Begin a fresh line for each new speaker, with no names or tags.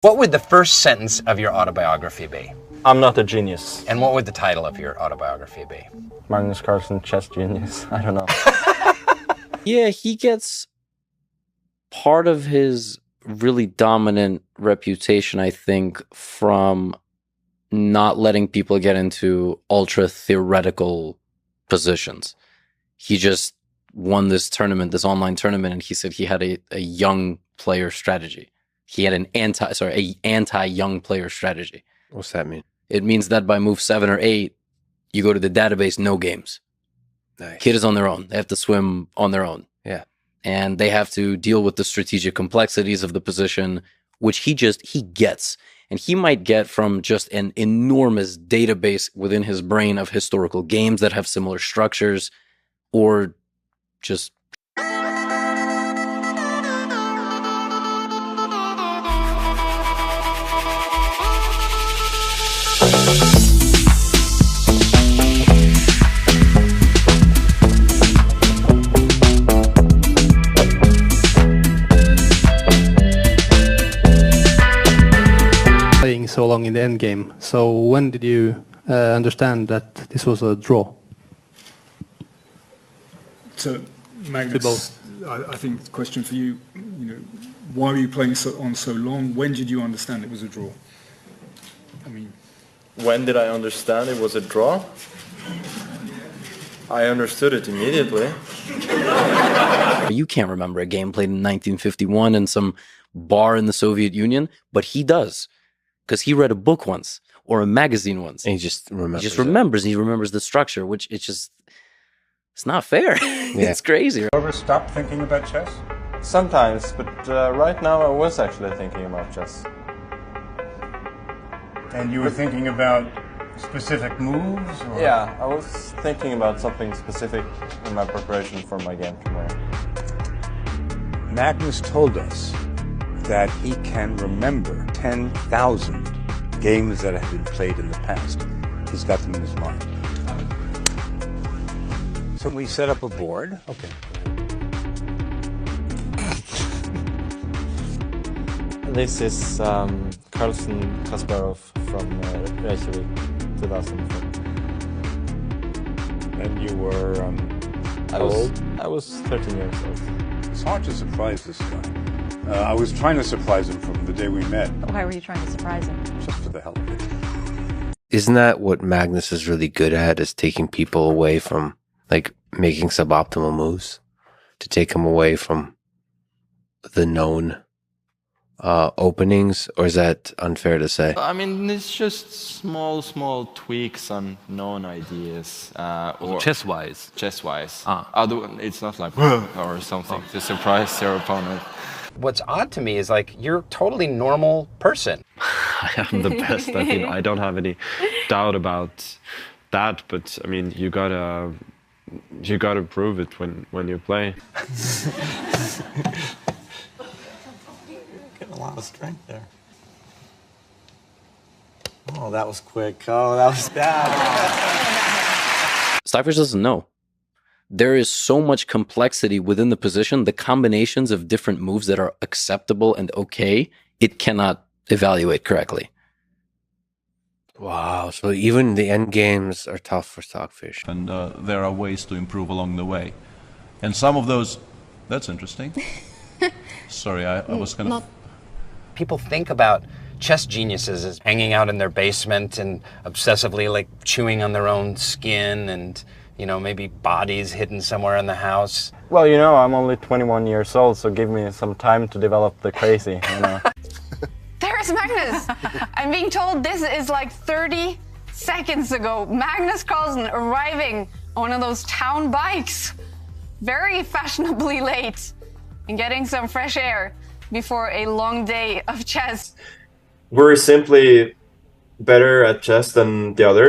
What would the first sentence of your autobiography be?
I'm not a genius.
And what would the title of your autobiography be?
Magnus, Carlsen, chess genius. I don't know.
Yeah, he gets part of his really dominant reputation, I think, from not letting people get into ultra theoretical positions. He just won this tournament, this online tournament, and he said he had a young player strategy. He had an anti-young player strategy.
What's that mean?
It means that by move 7 or 8, you go to the database, no games.
Nice.
Kid is on their own. They have to swim on their own.
Yeah.
And they have to deal with the strategic complexities of the position, which he gets. And he might get from just an enormous database within his brain of historical games that have similar structures, or just
playing so long in the end game. So when did you understand that this was a draw?
So, Magnus, I think the question for you, why were you playing on so long? When did you understand it was a draw? I mean,
When did I understand it was a draw? I understood it immediately.
you can't remember a game played in 1951 in some bar in the Soviet Union, but he does, because he read a book once or a magazine once.
And he just remembers.
He just remembers. He remembers the structure, which it's not fair.
Yeah.
It's crazy.
Ever stop thinking about chess?
Sometimes, but right now I was actually thinking about chess.
And you were thinking about specific moves? Or?
Yeah, I was thinking about something specific in my preparation for my game tomorrow.
Magnus told us that he can remember 10,000 games that have been played in the past. He's got them in his mind. So we set up a board. Okay.
This is Carlsen Kasparov from Reykjavik, 2004.
And you were
I was 13 years old.
It's hard to surprise this guy. I was trying to surprise him from the day we met,
Why were you trying to surprise him?
just for the hell of it.
Isn't that what Magnus is really good at? Is taking people away from, like, making suboptimal moves, to take them away from the known openings, or is that unfair to say?
I mean, it's just small tweaks on known ideas. Or
chess-wise?
Chess-wise. It's not like, or something to surprise your opponent.
What's odd to me is, like, you're a totally normal person.
I am the best. I mean, I don't have any doubt about that, but I mean, you gotta prove it when you play.
Getting a lot of strength there. Oh, that was quick. Oh, that was bad.
Cyphers doesn't know. There is so much complexity within the position, the combinations of different moves that are acceptable and okay, it cannot evaluate correctly.
Wow, so even the end games are tough for Stockfish.
And there are ways to improve along the way. And some of those, that's interesting. Sorry, I was kind of...
People think about chess geniuses as hanging out in their basement and obsessively, like, chewing on their own skin and, maybe bodies hidden somewhere in the house.
Well, I'm only 21 years old, so give me some time to develop the crazy,
There's Magnus! I'm being told this is like 30 seconds ago. Magnus Carlsen arriving on one of those town bikes, very fashionably late, and getting some fresh air before a long day of chess.
We're simply better at chess than the others.